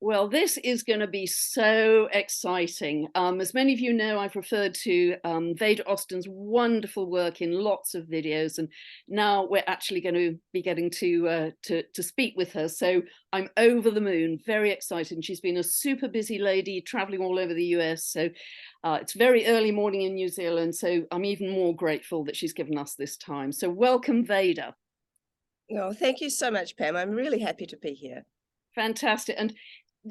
Well, this is going to be so exciting. As many of you know, I've referred to Veda Austin's wonderful work in lots of videos, and now we're actually going to be getting to speak with her. So I'm over the moon, very excited. And she's been a super busy lady, traveling all over the US. So it's very early morning in New Zealand. So I'm even more grateful that she's given us this time. So welcome, Veda. Oh, thank you so much, Pam. I'm really happy to be here. Fantastic. And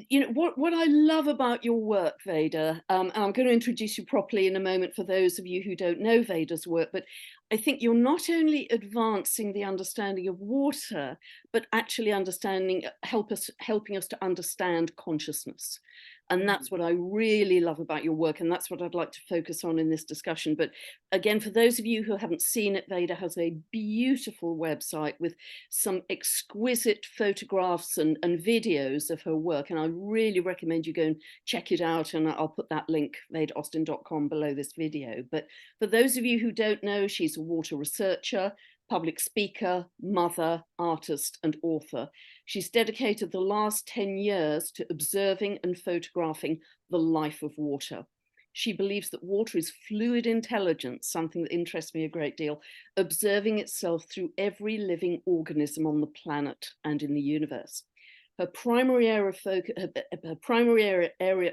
you know what I love about your work, Veda, and I'm going to introduce you properly in a moment for those of you who don't know Veda's work, but I think you're not only advancing the understanding of water, but actually helping us to understand consciousness. And that's what I really love about your work, and that's what I'd like to focus on in this discussion. But again, for those of you who haven't seen it, Veda has a beautiful website with some exquisite photographs and videos of her work. And I really recommend you go and check it out. And I'll put that link, vedaustin.com, below this video. But for those of you who don't know, she's a water researcher, public speaker, mother, artist, and author. She's dedicated the last 10 years to observing and photographing the life of water. She believes that water is fluid intelligence, something that interests me a great deal, observing itself through every living organism on the planet and in the universe. Her primary area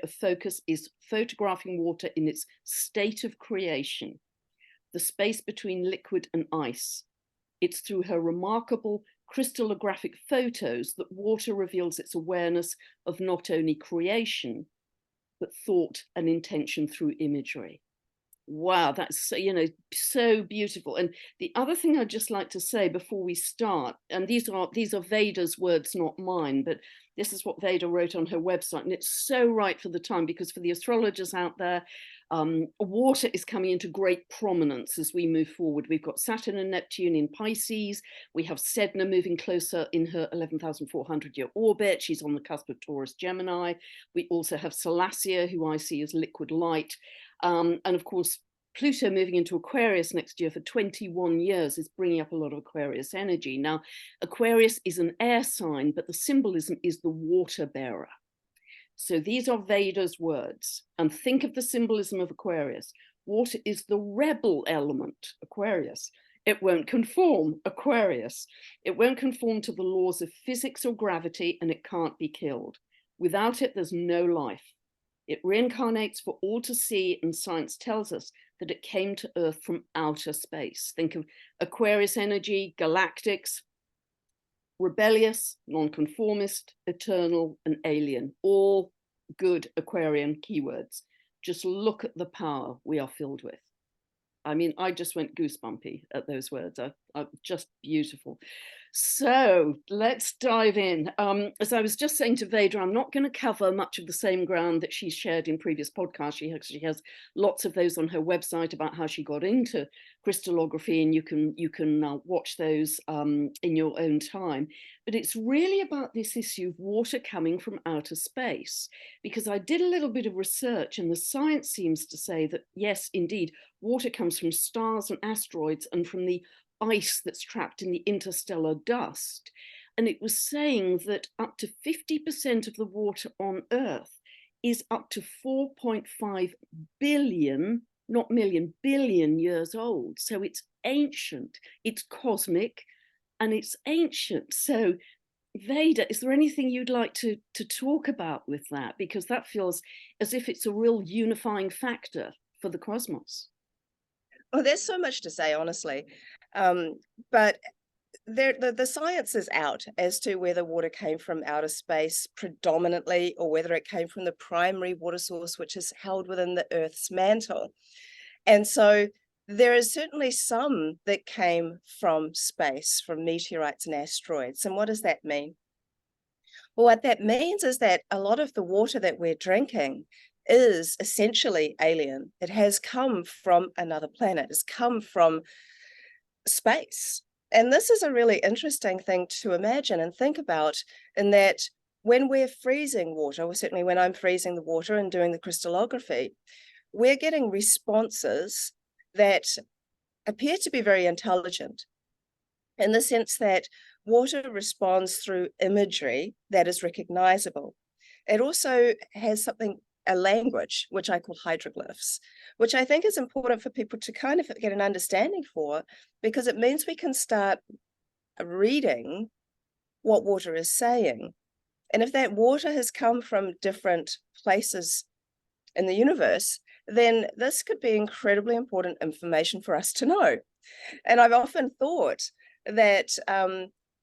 of focus is photographing water in its state of creation, the space between liquid and ice. It's through her remarkable crystallographic photos that water reveals its awareness of not only creation, but thought and intention through imagery. Wow, that's so beautiful. And the other thing I'd just like to say before we start, and these are Veda's words, not mine, but this is what Veda wrote on her website, and it's so right for the time, because for the astrologers out there, water is coming into great prominence as we move forward. We've got Saturn and Neptune in Pisces. We have Sedna moving closer in her 11,400-year orbit. She's on the cusp of Taurus Gemini. We also have Salacia, who I see as liquid light. And of course, Pluto moving into Aquarius next year for 21 years is bringing up a lot of Aquarius energy. Now, Aquarius is an air sign, but the symbolism is the water bearer. So these are Veda's words. And think of the symbolism of Aquarius. Water is the rebel element, Aquarius. It won't conform, Aquarius. It won't conform to the laws of physics or gravity, and it can't be killed. Without it, there's no life. It reincarnates for all to see, and science tells us that it came to Earth from outer space. Think of Aquarius energy, galactics, rebellious, nonconformist, eternal, and alien, all good Aquarian keywords. Just look at the power we are filled with. I mean, I just went goosebumpy at those words. Just beautiful. So let's dive in. As I was just saying to Veda, I'm not going to cover much of the same ground that she's shared in previous podcasts. She has lots of those on her website about how she got into crystallography, and you can watch those in your own time. But it's really about this issue of water coming from outer space, because I did a little bit of research, and the science seems to say that, yes, indeed, water comes from stars and asteroids and from the ice that's trapped in the interstellar dust. And it was saying that up to 50% of the water on Earth is up to 4.5 billion, not million, billion years old. So it's ancient, it's cosmic, and it's ancient. So Veda, is there anything you'd like to talk about with that? Because that feels as if it's a real unifying factor for the cosmos. Oh, there's so much to say, honestly. But the science is out as to whether water came from outer space predominantly, or whether it came from the primary water source, which is held within the Earth's mantle. And so there is certainly some that came from space, from meteorites and asteroids. And what does that mean? Well, what that means is that a lot of the water that we're drinking is essentially alien. It has come from another planet. It's come from space. And this is a really interesting thing to imagine and think about, in that when we're freezing water, or certainly when I'm freezing the water and doing the crystallography, we're getting responses that appear to be very intelligent, in the sense that water responds through imagery that is recognizable. It also has a language, which I call hydroglyphs, which I think is important for people to kind of get an understanding for, because it means we can start reading what water is saying. And if that water has come from different places in the universe, then this could be incredibly important information for us to know. And I've often thought that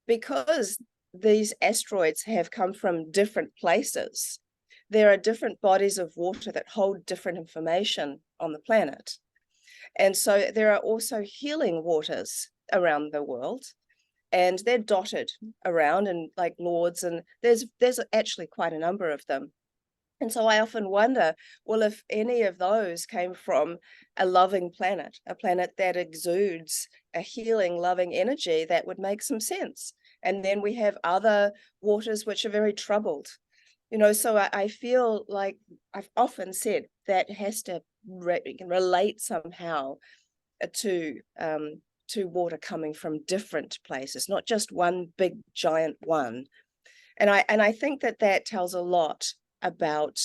because these asteroids have come from different places, there are different bodies of water that hold different information on the planet. And so there are also healing waters around the world, and they're dotted around and like Lords, and there's actually quite a number of them. And so I often wonder, well, if any of those came from a loving planet, a planet that exudes a healing, loving energy, that would make some sense. And then we have other waters which are very troubled. So I feel like I've often said that has to relate somehow to water coming from different places, not just one big giant one. And I think that tells a lot about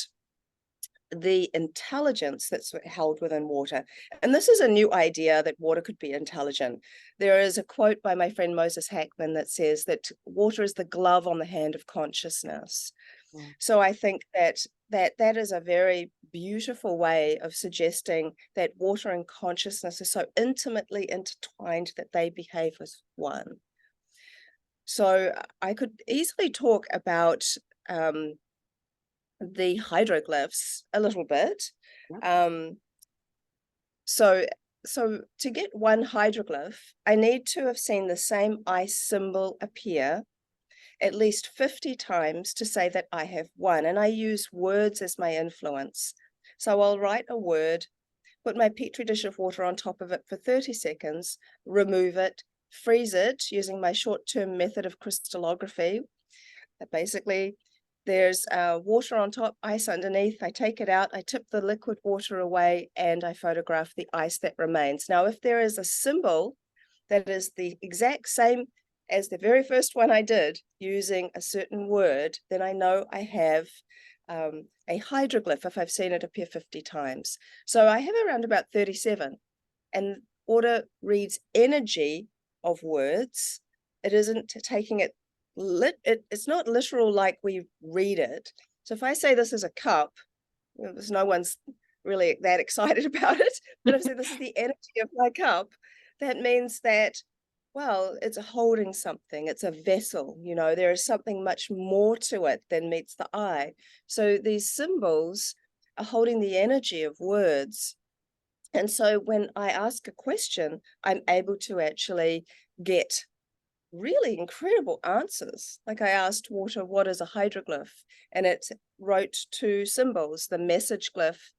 the intelligence that's held within water. And this is a new idea, that water could be intelligent. There is a quote by my friend Moses Hackman that says that water is the glove on the hand of consciousness. So I think that is a very beautiful way of suggesting that water and consciousness are so intimately intertwined that they behave as one. So I could easily talk about the hydroglyphs a little bit. So to get one hydroglyph, I need to have seen the same ice symbol appear at least 50 times to say that I have one. And I use words as my influence. So I'll write a word, put my petri dish of water on top of it for 30 seconds, remove it, freeze it using my short-term method of crystallography. Basically, there's water on top, ice underneath. I take it out, I tip the liquid water away, and I photograph the ice that remains. Now, if there is a symbol that is the exact same as the very first one I did using a certain word, then I know I have a hydroglyph if I've seen it appear 50 times. So I have around about 37, and water reads energy of words. It isn't taking it it's not literal like we read it. So if I say this is a cup, there's no one's really that excited about it, but if I say this is the energy of my cup, that means that, well, it's holding something, it's a vessel, there is something much more to it than meets the eye. So these symbols are holding the energy of words. And so when I ask a question, I'm able to actually get really incredible answers. Like I asked water, what is a hydroglyph? And it wrote two symbols, the message glyph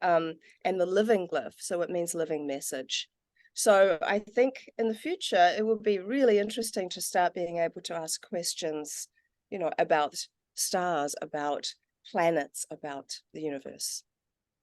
and the living glyph. So it means living message. So I think in the future, it will be really interesting to start being able to ask questions, about stars, about planets, about the universe.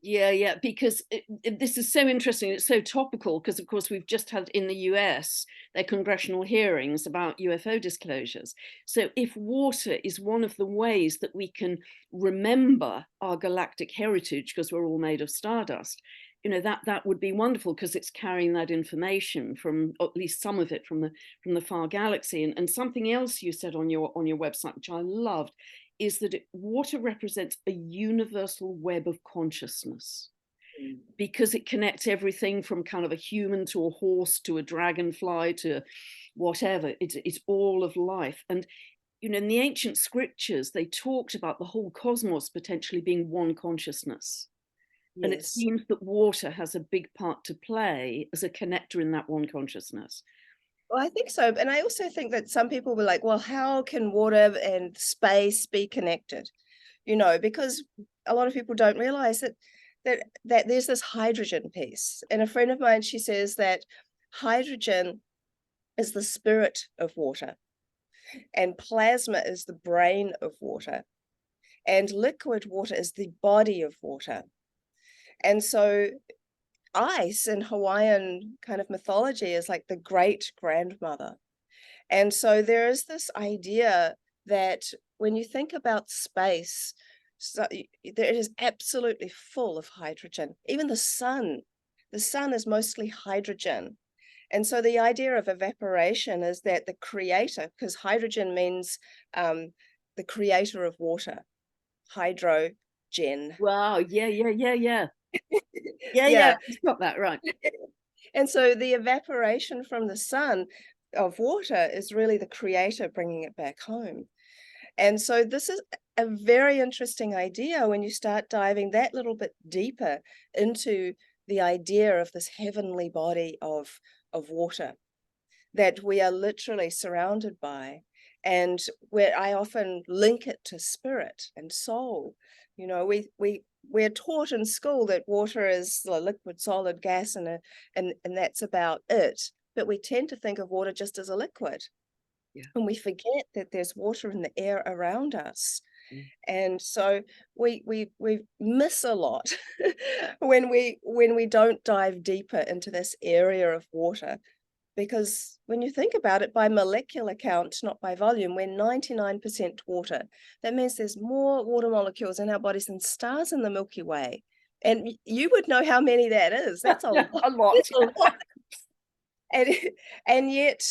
Yeah, because this is so interesting. It's so topical because, of course, we've just had in the US their congressional hearings about UFO disclosures. So if water is one of the ways that we can remember our galactic heritage, because we're all made of stardust, that would be wonderful, because it's carrying that information from, at least some of it, from the far galaxy. And something else you said on your website, which I loved, is that water represents a universal web of consciousness, because it connects everything from kind of a human to a horse to a dragonfly to whatever. It's all of life. And in the ancient scriptures, they talked about the whole cosmos potentially being one consciousness. Yes. And it seems that water has a big part to play as a connector in that one consciousness. Well, I think so. And I also think that some people were like, well, how can water and space be connected? Because a lot of people don't realize that there's this hydrogen piece. And a friend of mine, she says that hydrogen is the spirit of water, and plasma is the brain of water, and liquid water is the body of water. And so ice in Hawaiian kind of mythology is like the great grandmother. And so there is this idea that when you think about space, So it is absolutely full of hydrogen. Even the sun is mostly hydrogen. And so the idea of evaporation is that the creator, because hydrogen means the creator of water, hydrogen. Wow. Yeah, yeah, yeah, yeah. Yeah, yeah. Yeah. You've got that right. And so the evaporation from the sun of water is really the creator bringing it back home. And so this is a very interesting idea when you start diving that little bit deeper into the idea of this heavenly body of water that we are literally surrounded by, and where I often link it to spirit and soul. You know, we're taught in school that water is a liquid, solid, gas, and that's about it. But we tend to think of water just as a liquid, Yeah. and we forget that there's water in the air around us. Mm. And so we miss a lot when we don't dive deeper into this area of water, because when you think about it, by molecular count, not by volume, we're 99% water. That means there's more water molecules in our bodies than stars in the Milky Way. And you would know how many that is. That's a Yeah, lot. a lot. That's a lot. And, and yet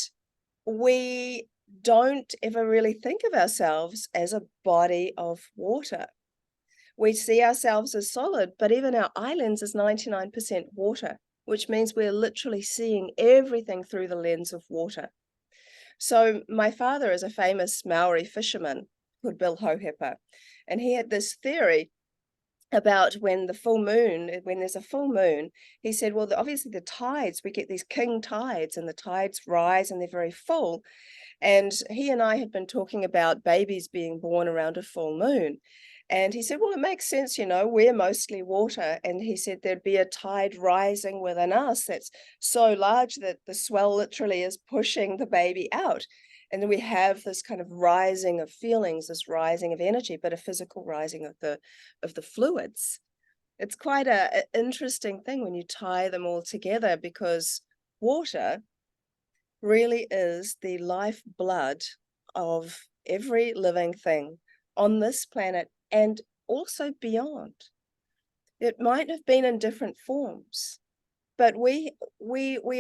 we don't ever really think of ourselves as a body of water. We see ourselves as solid, but even our eye lens is 99% water, which means we're literally seeing everything through the lens of water. So my father is a famous Maori fisherman called Bill Hohepa, and he had this theory about when there's a full moon. He said, well, obviously the tides, we get these king tides, and the tides rise and they're very full. And he and I had been talking about babies being born around a full moon. And he said, well, it makes sense, we're mostly water. And he said there'd be a tide rising within us that's so large that the swell literally is pushing the baby out. And then we have this kind of rising of feelings, this rising of energy, but a physical rising of the fluids. It's quite an interesting thing when you tie them all together, because water really is the lifeblood of every living thing on this planet and also beyond. It might have been in different forms, but we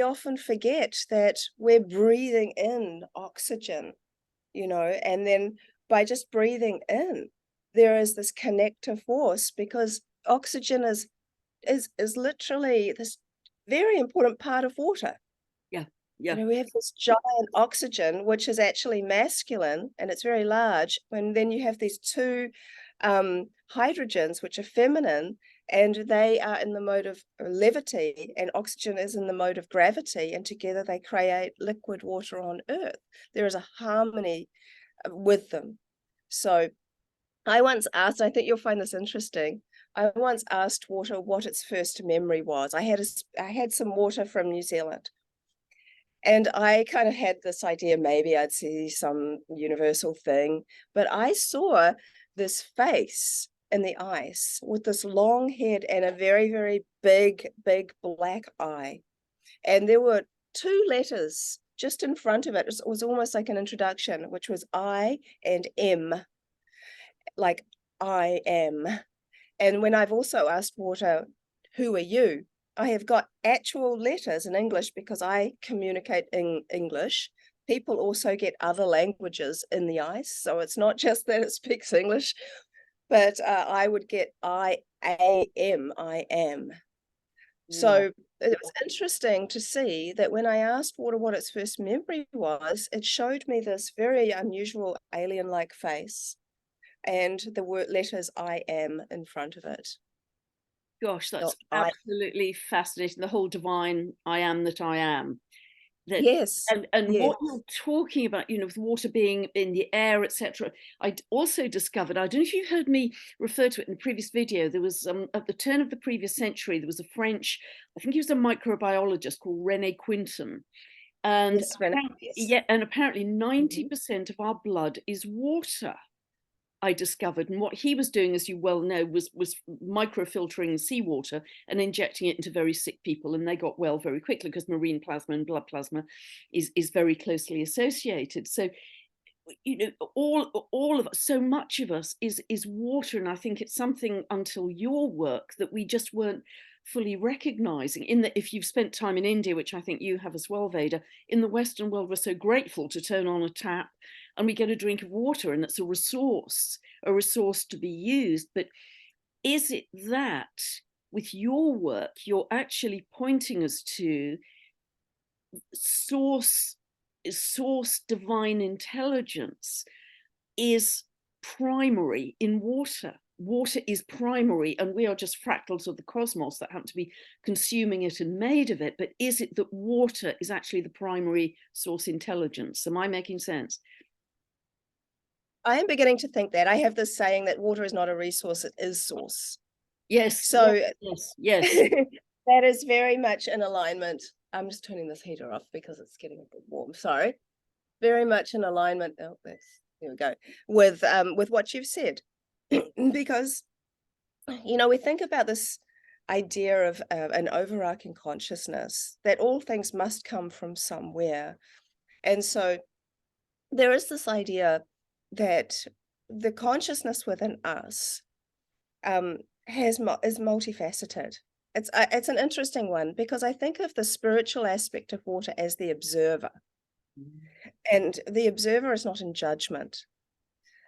often forget that we're breathing in oxygen, and then by just breathing in, there is this connective force, because oxygen is literally this very important part of water. Yeah, yeah. We have this giant oxygen, which is actually masculine, and it's very large. And then you have these two hydrogens, which are feminine, and they are in the mode of levity, and oxygen is in the mode of gravity, and together they create liquid water on Earth. There is a harmony with them. So I once asked, I think you'll find this interesting, I once asked water what its first memory was. I had some water from New Zealand. And I kind of had this idea, maybe I'd see some universal thing, but I saw this face in the ice with this long head and a very, very big, big black eye. And there were two letters just in front of it. It was almost like an introduction, which was I and M, like I am. And when I've also asked water, who are you? I have got actual letters in English because I communicate in English. People also get other languages in the ice. So it's not just that it speaks English, but I would get I am. So it was interesting to see that when I asked water what its first memory was, it showed me this very unusual alien-like face and the word letters I am in front of it. Gosh, that's Not I. absolutely fascinating. The whole divine I am that I am. That Yes, and yes. what you're talking about, with water being in the air, etc. I also discovered, I don't know if you heard me refer to it in the previous video, there was at the turn of the previous century, there was a French, I think he was a microbiologist called René Quinton. And Yes, Renee, yes. yeah, and apparently Mhm. 90% of our blood is water. I discovered, and what he was doing, as you well know, was microfiltering seawater and injecting it into very sick people, and they got well very quickly because marine plasma and blood plasma is very closely associated. So you know, all of us, so much of us is water, and I think it's something until your work that we just weren't fully recognizing. In that, if you've spent time in India, which I think you have as well, Veda, in the Western world, we're so grateful to turn on a tap and we get a drink of water, and it's a resource to be used. But is it that with your work, you're actually pointing us to source divine intelligence is primary in water? Water is primary, and we are just fractals of the cosmos that happen to be consuming it and made of it. But is it that water is actually the primary source intelligence? Am I making sense? I am beginning to think that. I have this saying that water is not a resource, it is source. Yes. So yes. that is very much in alignment. I'm just turning this heater off because it's getting a bit warm. Sorry. Very much in alignment. Oh, there we go. With what you've said. Because, you know, we think about this idea of an overarching consciousness, that all things must come from somewhere. And so there is this idea that the consciousness within us is multifaceted. It's an interesting one, because I think of the spiritual aspect of water as the observer, and the observer is not in judgment.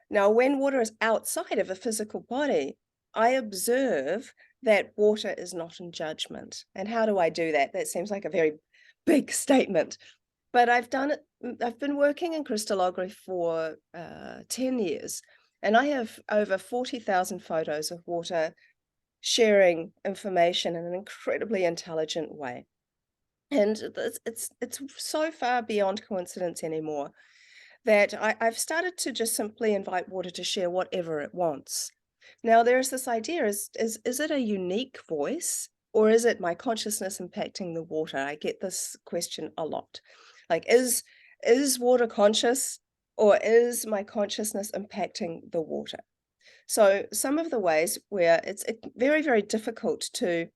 Now, when water is outside of a physical body, I observe that water is not in judgment. And how do I do that? That seems like a very big statement, but I've done it. I've been working in crystallography for 10 years, and I have over 40,000 photos of water sharing information in an incredibly intelligent way. And it's so far beyond coincidence anymore that I've started to just simply invite water to share whatever it wants. Now, there's this idea, is it a unique voice, or is it my consciousness impacting the water? I get this question a lot. Like, is water conscious, or is my consciousness impacting the water? So some of the ways where it's very, very difficult to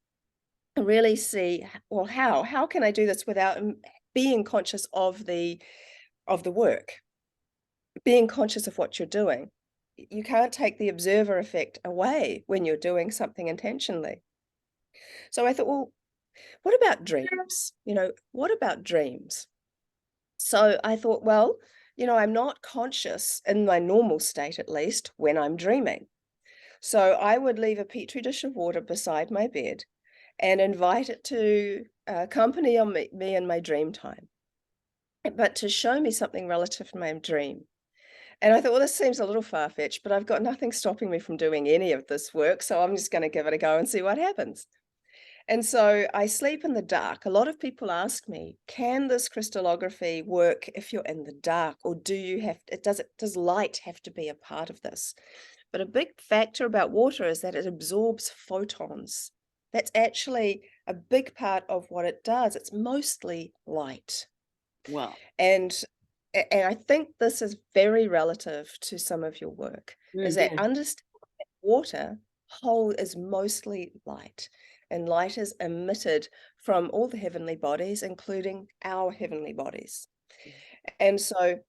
really see, well, how can I do this without being conscious of the work, being conscious of what you're doing. You can't take the observer effect away when you're doing something intentionally. So I thought, well, what about dreams? You know, what about dreams? So I thought, well, you know, I'm not conscious in my normal state, at least, when I'm dreaming. So I would leave a petri dish of water beside my bed and invite it to accompany me in my dream time, but to show me something relative to my dream. And I thought, well, this seems a little far-fetched, but I've got nothing stopping me from doing any of this work, so I'm just going to give it a go and see what happens. And so I sleep in the dark. A lot of people ask me, can this crystallography work if you're in the dark, or does light have to be a part of this? But a big factor about water is that it absorbs photons. That's actually a big part of what it does. It's mostly light. Wow. And I think this is very relative to some of your work, is that understanding that water whole is mostly light, and light is emitted from all the heavenly bodies, including our heavenly bodies. And so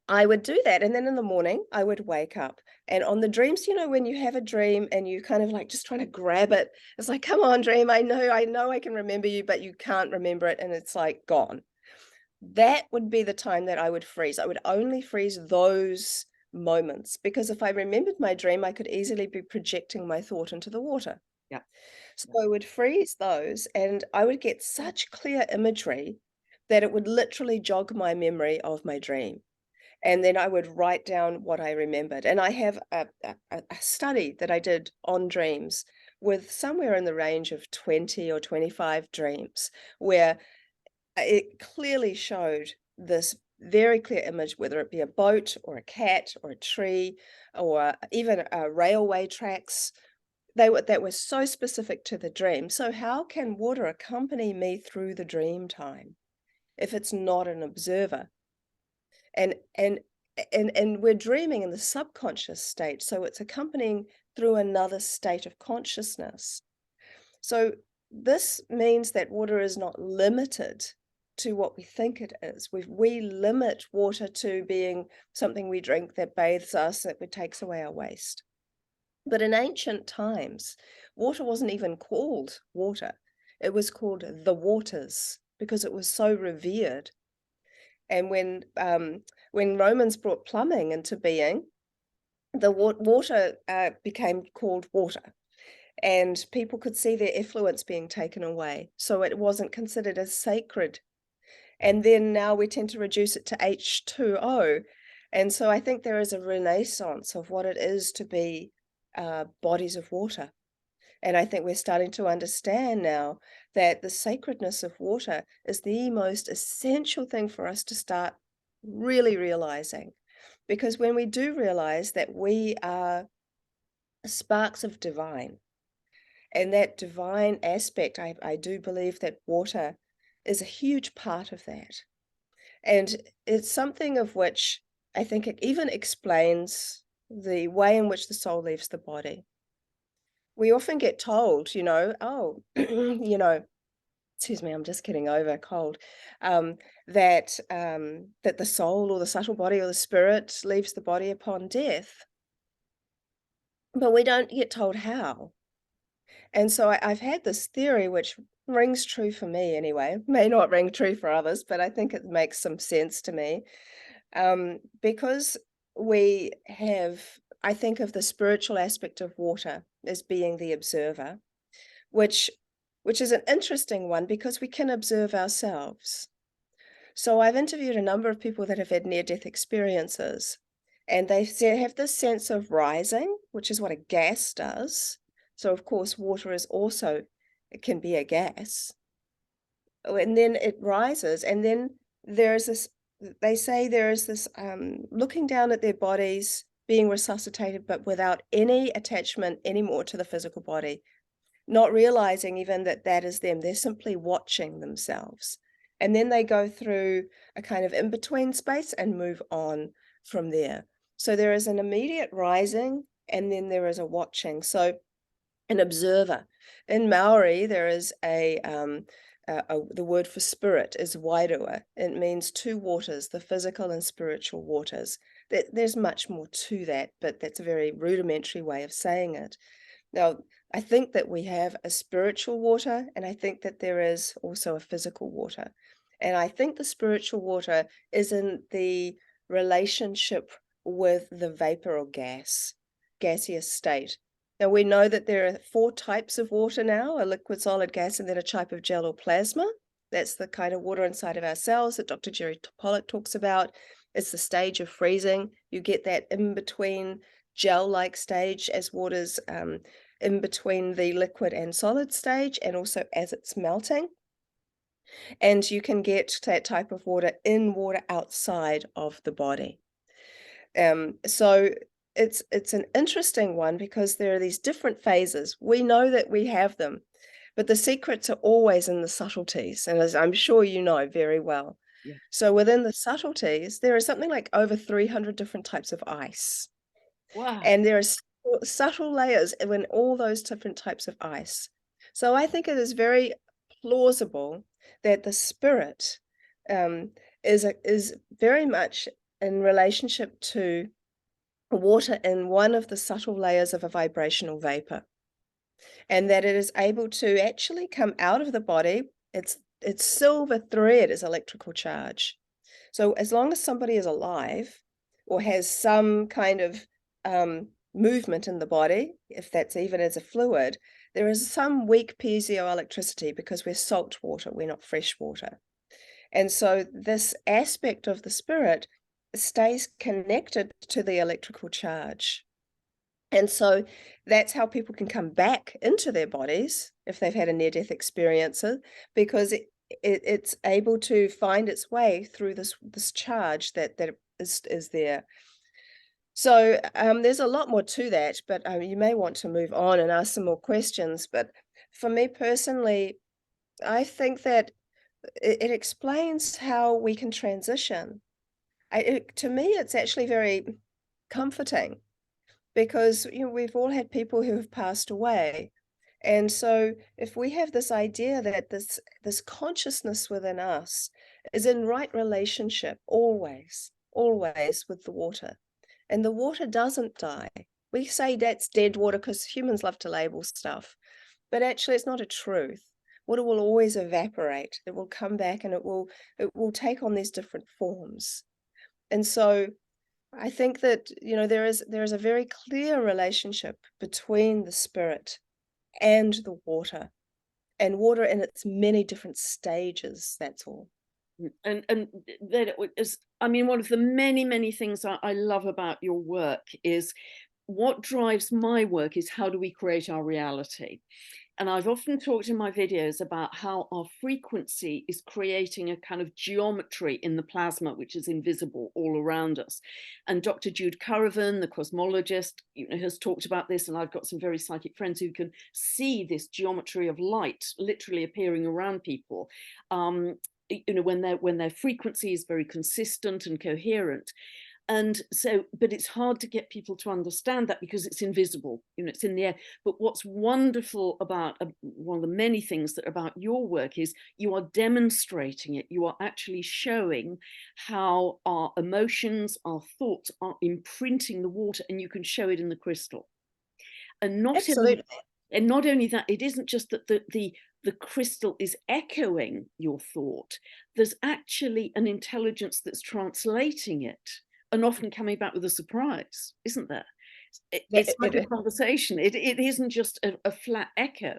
I would do that. And then in the morning, I would wake up. And on the dreams, you know, when you have a dream and you kind of like just trying to grab it, it's like, come on, dream, I know I can remember you, but you can't remember it. And it's like gone. That would be the time that I would freeze. I would only freeze those moments, because if I remembered my dream, I could easily be projecting my thought into the water. Yeah. So I would freeze those, and I would get such clear imagery that it would literally jog my memory of my dream. And then I would write down what I remembered. And I have a study that I did on dreams with somewhere in the range of 20 or 25 dreams, where it clearly showed this very clear image, whether it be a boat or a cat or a tree or even railway tracks. That were so specific to the dream. So how can water accompany me through the dream time if it's not an observer? And we're dreaming in the subconscious state, so it's accompanying through another state of consciousness. So this means that water is not limited to what we think it is. We limit water to being something we drink that bathes us, that takes away our waste. But in ancient times, water wasn't even called water. It was called the waters because it was so revered. And when Romans brought plumbing into being, the water became called water, and people could see their effluents being taken away. So it wasn't considered as sacred. And then now we tend to reduce it to H2O. And so I think there is a renaissance of what it is to be bodies of water. And I think we're starting to understand now that the sacredness of water is the most essential thing for us to start really realizing. Because when we do realize that we are sparks of divine, and that divine aspect, I do believe that water is a huge part of that. And it's something of which I think it even explains the way in which the soul leaves the body. We often get told, oh, excuse me, I'm just getting over a cold, that the soul or the subtle body or the spirit leaves the body upon death. But we don't get told how. And so I've had this theory, which rings true for me anyway, may not ring true for others, but I think it makes some sense to me. Because I think of the spiritual aspect of water as being the observer, which is an interesting one because we can observe ourselves. So I've interviewed a number of people that have had near-death experiences, and they have this sense of rising, which is what a gas does. So of course, water it can be a gas. And then it rises, and then they say there is this looking down at their bodies being resuscitated, but without any attachment anymore to the physical body, not realizing even that that is them. They're simply watching themselves. And then they go through a kind of in-between space and move on from there. So there is an immediate rising, and then there is a watching. So an observer. In Maori, there is the word for spirit is wairua. It means two waters, the physical and spiritual waters. There's much more to that, but that's a very rudimentary way of saying it. Now, I think that we have a spiritual water, and I think that there is also a physical water. And I think the spiritual water is in the relationship with the vapor or gaseous state. Now, we know that there are 4 types of water now, a liquid, solid, gas, and then a type of gel or plasma. That's the kind of water inside of our cells that Dr. Jerry Pollack talks about. It's the stage of freezing. You get that in-between gel-like stage as water's in between the liquid and solid stage, and also as it's melting. And you can get that type of water in water outside of the body. So it's an interesting one because there are these different phases. We know that we have them, but the secrets are always in the subtleties, and as I'm sure you know very well. Yeah. So within the subtleties, there is something like over 300 different types of ice. Wow. And there are subtle layers in all those different types of ice. So I think it is very plausible that the spirit is very much in relationship to water in one of the subtle layers of a vibrational vapor, and that it is able to actually come out of the body. Its silver thread is electrical charge. So as long as somebody is alive or has some kind of movement in the body, if that's even as a fluid, there is some weak piezoelectricity because we're salt water, we're not fresh water. And so this aspect of the spirit stays connected to the electrical charge. And so that's how people can come back into their bodies if they've had a near-death experience, because it's able to find its way through this charge that is there. So there's a lot more to that, but you may want to move on and ask some more questions. But for me personally, I think that it explains how we can transition. To me, it's actually very comforting because we've all had people who have passed away, And so if we have this idea that this consciousness within us is in right relationship always, always with the water, and the water doesn't die. We say that's dead water because humans love to label stuff, but actually it's not a truth. Water will always evaporate. It will come back and it will take on these different forms. And so I think that, there is a very clear relationship between the spirit and the and water in its many different stages, that's all. And that is, I mean, one of the many things I love about your work is what drives my work is how do we create our reality. And I've often talked in my videos about how our frequency is creating a kind of geometry in the plasma, which is invisible all around us. And Dr. Jude Currivan, the cosmologist, has talked about this. And I've got some very psychic friends who can see this geometry of light literally appearing around people. When their frequency is very consistent and coherent. And so, but it's hard to get people to understand that because it's invisible, it's in the air. But what's wonderful about one of the many things that about your work is you are demonstrating it. You are actually showing how our emotions, our thoughts are imprinting the water, and you can show it in the crystal. And Absolutely. not only that, it isn't just that the crystal is echoing your thought. There's actually an intelligence that's translating it, and often coming back with a surprise, isn't there? It's like a conversation. It isn't just a flat echo.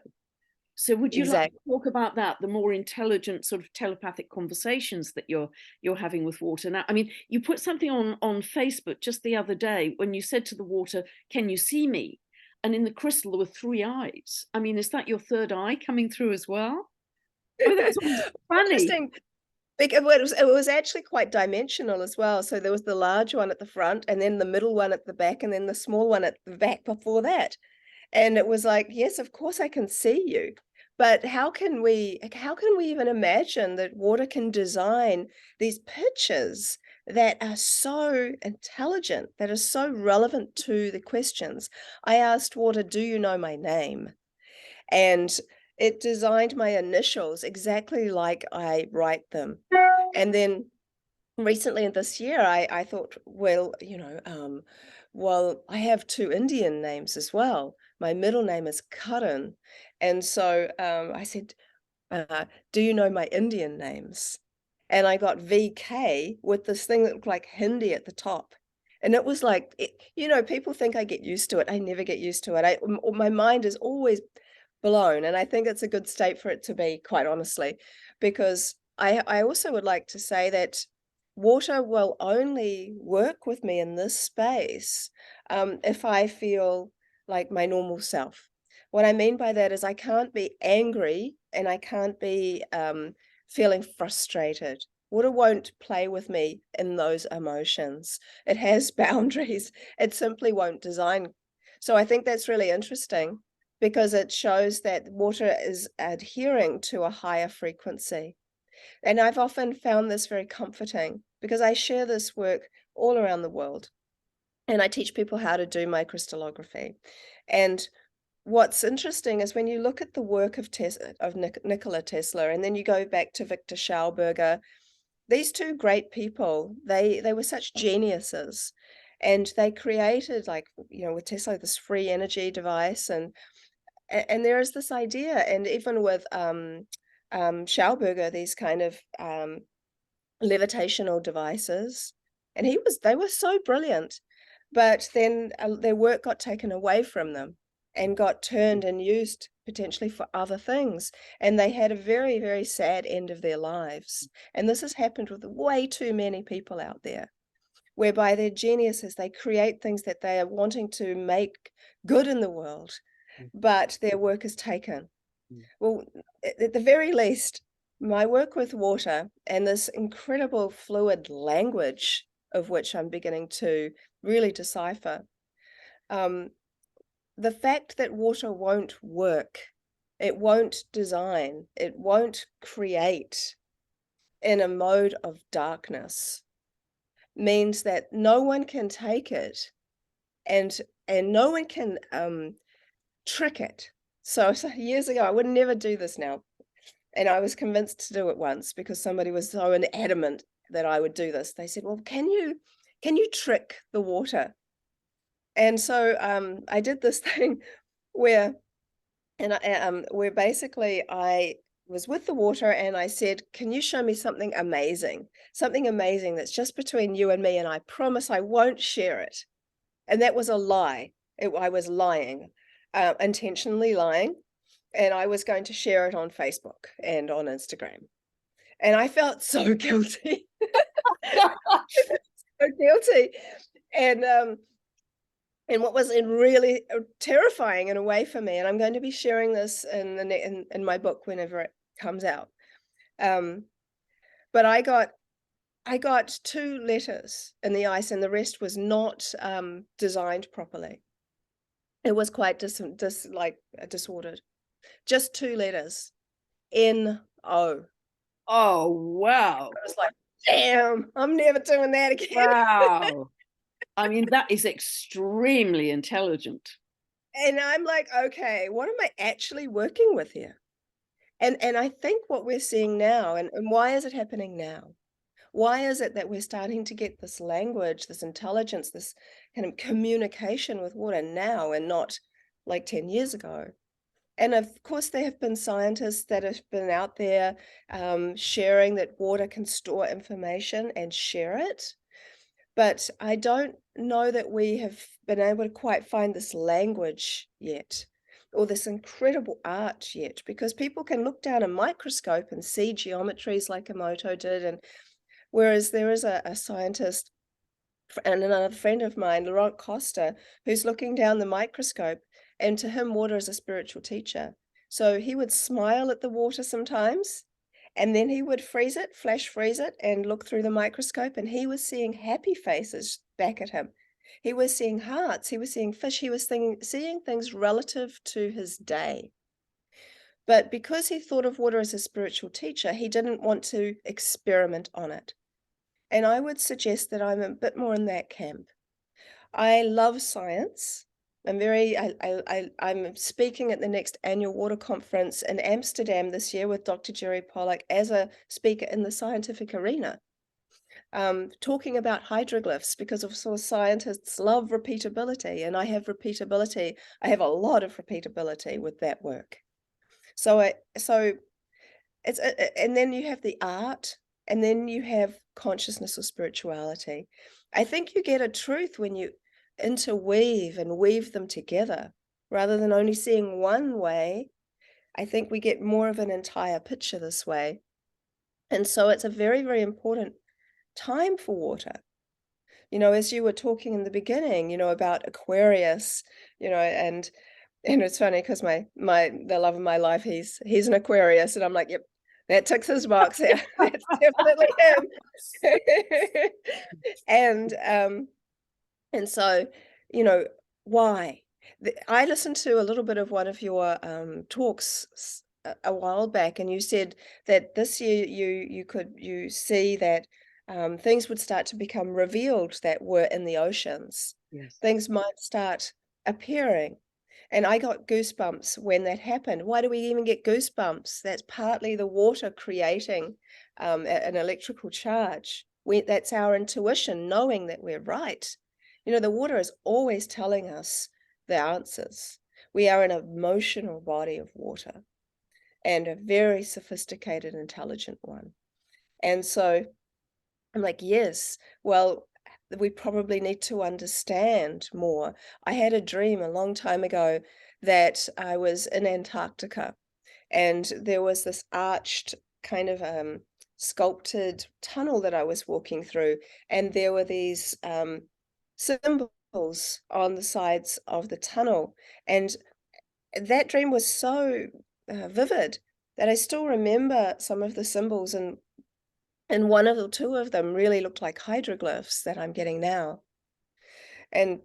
So would you like to talk about that, the more intelligent sort of telepathic conversations that you're having with water? Now, I mean, you put something on Facebook just the other day when you said to the water, "Can you see me?" And in the crystal there were 3 eyes. I mean, is that your third eye coming through as well? I mean, that was funny. Interesting. It was actually quite dimensional as well. So there was the large one at the front, and then the middle one at the back, and then the small one at the back before that. And it was like, yes, of course I can see you. But how can we even imagine that water can design these pictures that are so intelligent, that are so relevant to the questions? I asked water, "Do you know my name?" And it designed my initials exactly like I write them. And then recently in this year, I thought, well, well, I have 2 Indian names as well. My middle name is Karan. And so I said, do you know my Indian names? And I got VK with this thing that looked like Hindi at the top. And it was like, people think I get used to it. I never get used to it. My mind is always blown. And I think it's a good state for it to be, quite honestly, because I also would like to say that water will only work with me in this space if I feel like my normal self. What I mean by that is I can't be angry and I can't be feeling frustrated. Water won't play with me in those emotions. It has boundaries. It simply won't design. So I think that's really interesting because it shows that water is adhering to a higher frequency. And I've often found this very comforting because I share this work all around the world and I teach people how to do my crystallography. And what's interesting is when you look at the work of Nikola Tesla, and then you go back to Victor Schauberger, these two great people, they were such geniuses, and they created, like, with Tesla, this free energy device, and there is this idea, and even with Schauberger, these kind of levitational devices, and they were so brilliant, but then their work got taken away from them and got turned and used potentially for other things, and they had a very, very sad end of their lives. And this has happened with way too many people out there, whereby their geniuses, they create things that they are wanting to make good in the world, but their work is taken. Well, at the very least, my work with water and this incredible fluid language of which I'm beginning to really decipher, the fact that water won't work, it won't design, it won't create in a mode of darkness means that no one can take it and no one can trick it. So years ago, I would never do this now. And I was convinced to do it once because somebody was so adamant that I would do this. They said, "Well, can you trick the water?" And so I did this thing where where basically I was with the water and I said, "Can you show me something amazing? Something amazing that's just between you and me, and I promise I won't share it." And that was a lie. I was lying, intentionally lying, and I was going to share it on Facebook and on Instagram. And I felt so guilty, so guilty. And what was really terrifying in a way for me, and I'm going to be sharing this in my book whenever it comes out. Um, but I got 2 letters in the ice, and the rest was not designed properly. It was quite disordered. Just 2 letters, N-O. Oh, wow. I was like, "Damn, I'm never doing that again." Wow. I mean, that is extremely intelligent. And I'm like, "Okay, what am I actually working with here?" And I think what we're seeing now, and why is it happening now? Why is it that we're starting to get this language, this intelligence, this kind of communication with water now and not like 10 years ago? And of course, there have been scientists that have been out there sharing that water can store information and share it. But I don't know that we have been able to quite find this language yet, or this incredible art yet, because people can look down a microscope and see geometries like Emoto did. And whereas there is a scientist and another friend of mine, Laurent Costa, who's looking down the microscope, and to him, water is a spiritual teacher. So he would smile at the water sometimes, and then he would freeze it, flash freeze it, and look through the microscope, and he was seeing happy faces back at him. He was seeing hearts, he was seeing fish, he was seeing things relative to his day. But because he thought of water as a spiritual teacher, he didn't want to experiment on it. And I would suggest that I'm a bit more in that camp. I love science. I'm speaking at the next annual water conference in Amsterdam this year with Dr. Jerry Pollack as a speaker in the scientific arena, talking about hydroglyphs because of course scientists love repeatability, and I have repeatability. I have a lot of repeatability with that work. So it's and then you have the art, and then you have consciousness or spirituality. I think you get a truth when you interweave and weave them together rather than only seeing one way. I think we get more of an entire picture this way. And so it's a very, very important time for water. As you were talking in the beginning, about Aquarius, and it's funny because the love of my life, he's an Aquarius, and I'm like, yep, that ticks his box. Yeah, that's definitely him. And so, why? I listened to a little bit of one of your talks a while back, and you said that this year you see that things would start to become revealed that were in the oceans. Yes. Things might start appearing. And I got goosebumps when that happened. Why do we even get goosebumps? That's partly the water creating an electrical charge. That's our intuition, knowing that we're right. The water is always telling us the answers. We are an emotional body of water, and a very sophisticated, intelligent one. And so I'm like, yes, well, we probably need to understand more. I had a dream a long time ago that I was in Antarctica, and there was this arched kind of sculpted tunnel that I was walking through, and there were these symbols on the sides of the tunnel. And that dream was so vivid that I still remember some of the symbols, and one of the two of them really looked like hieroglyphs that I'm getting now. And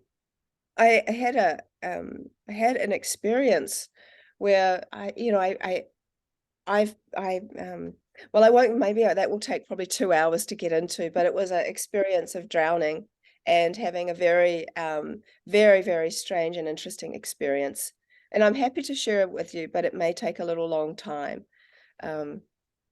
I had an experience where well, I won't, maybe that will take probably 2 hours to get into, but it was an experience of drowning and having a very, very, very strange and interesting experience And I'm happy to share it with you, but it may take a little long time.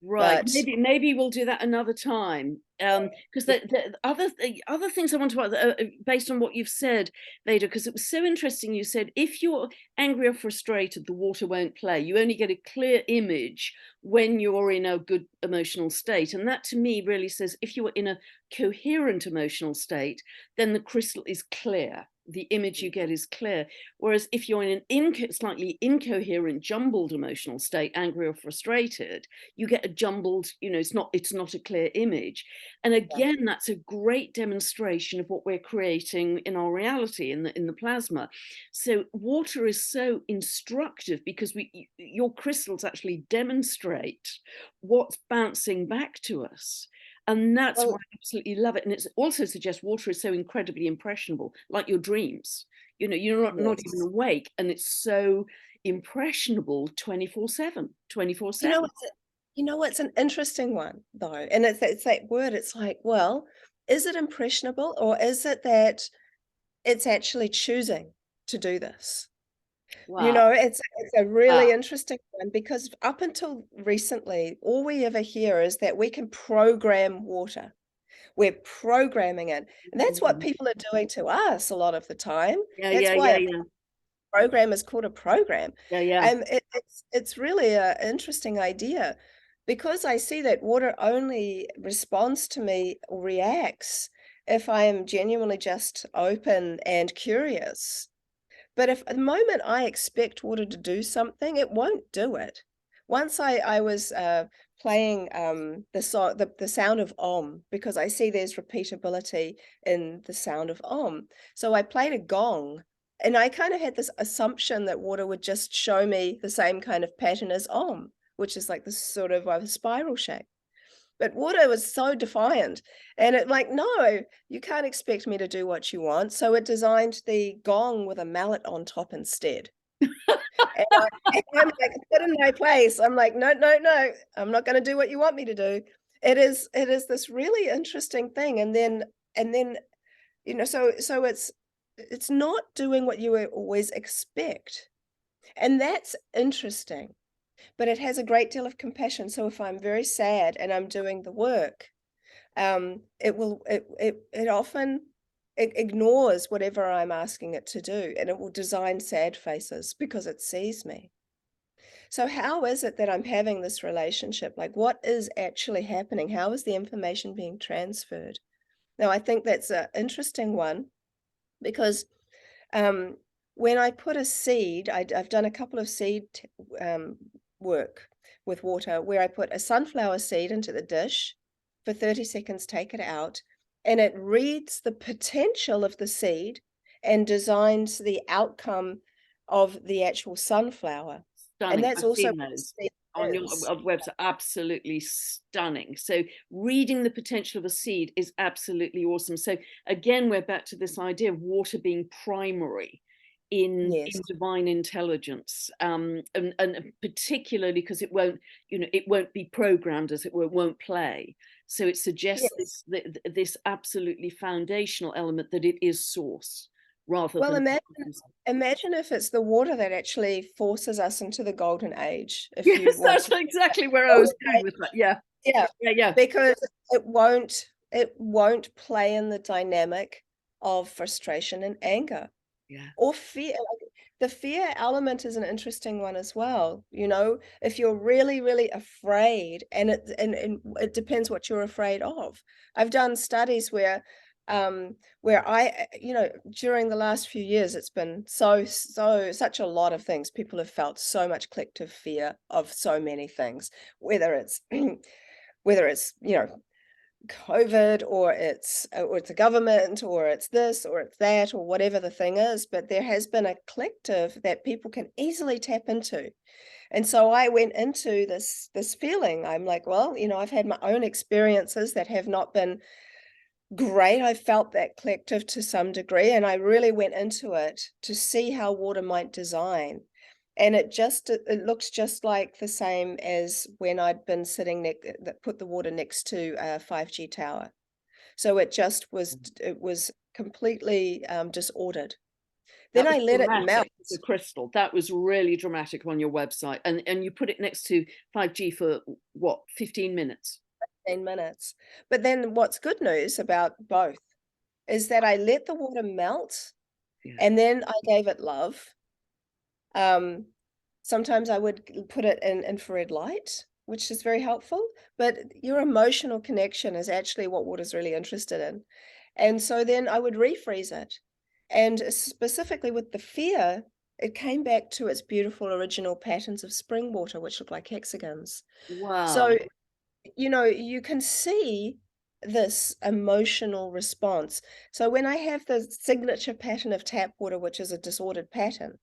Right. But Maybe we'll do that another time. Because the other things I want to based on what you've said, Veda, because it was so interesting. You said if you're angry or frustrated, the water won't play. You only get a clear image when you're in a good emotional state. And that to me really says if you're in a coherent emotional state, then the crystal is clear. The image you get is clear. Whereas if you're in an slightly incoherent, jumbled emotional state, angry or frustrated, you get a jumbled, it's not a clear image. And yeah. again, that's a great demonstration of what we're creating in our reality in the plasma. So water is so instructive because your crystals actually demonstrate what's bouncing back to us. And that's why Well, I absolutely love it. And it also suggests water is so incredibly impressionable, like your dreams. You're not even yes. awake, and it's so impressionable 24/7, 24/7. It's an interesting one though, and it's that word. It's like, well, is it impressionable, or is it that it's actually choosing to do this? Wow. It's a really Wow. interesting one because up until recently, all we ever hear is that we can program water. We're programming it, and that's what Mhm. people are doing to us a lot of the time. Yeah, That's yeah, why yeah, a yeah. program is called a program. Yeah, yeah. It's really an interesting idea because I see that water only responds to me or reacts if I am genuinely just open and curious. But if at the moment I expect water to do something, it won't do it. Once I was playing the sound of Om because I see there's repeatability in the sound of Om. So I played a gong and I kind of had this assumption that water would just show me the same kind of pattern as Om, which is like this sort of a spiral shape. But water was so defiant, and it like, "No, you can't expect me to do what you want." So it designed the gong with a mallet on top instead. And I'm like, "Put in my place." I'm like, "No, no, no, I'm not gonna do what you want me to do." It is this really interesting thing, and then, so it's not doing what you would always expect, and that's interesting, but it has a great deal of compassion. So if I'm very sad and I'm doing the work, it often ignores whatever I'm asking it to do, and it will design sad faces because it sees me. So how is it that I'm having this relationship? Like, what is actually happening? How is the information being transferred? Now, I think that's an interesting one because um, when I put a seed, I've done a couple of seed work with water where I put a sunflower seed into the dish for 30 seconds, take it out, and it reads the potential of the seed and designs the outcome of the actual sunflower. And Stunning. that's I've also seen what a those seed on your is. website. Absolutely stunning. So reading the potential of a seed is absolutely awesome. So again, we're back to this idea of water being primary in Yes. divine intelligence, and particularly because it won't be programmed, as it won't play. So it suggests Yes. this absolutely foundational element that it is source rather Well, than. imagine if it's the water that actually forces us into the golden age, if you Yes, want that's to. exactly where I Golden was going with that. Yeah, Yeah, yeah, yeah, because it won't play in the dynamic of frustration and anger yeah. or fear. Like, the fear element is an interesting one as well. If you're really, really afraid, and it depends what you're afraid of. I've done studies where during the last few years, it's been such a lot of things. People have felt so much collective fear of so many things, whether it's whether it's COVID, or it's a government, or it's this or it's that, or whatever the thing is, but there has been a collective that people can easily tap into. And so I went into this feeling. I'm like, well, I've had my own experiences that have not been great. I felt that collective to some degree, and I really went into it to see how water might design. And it looks just like the same as when I'd been sitting that put the water next to a 5G tower. So it was completely disordered. Then I let it melt. The crystal. That was really dramatic on your website. And you put it next to 5G for what, 15 minutes? 15 minutes. But then what's good news about both is that I let the water melt, and then I gave it love. Sometimes I would put it in infrared light, which is very helpful, but your emotional connection is actually what water's really interested in. And so then I would refreeze it. And specifically with the fear, it came back to its beautiful original patterns of spring water, which look like hexagons. Wow. So, you can see this emotional response. So when I have the signature pattern of tap water, which is a disordered pattern,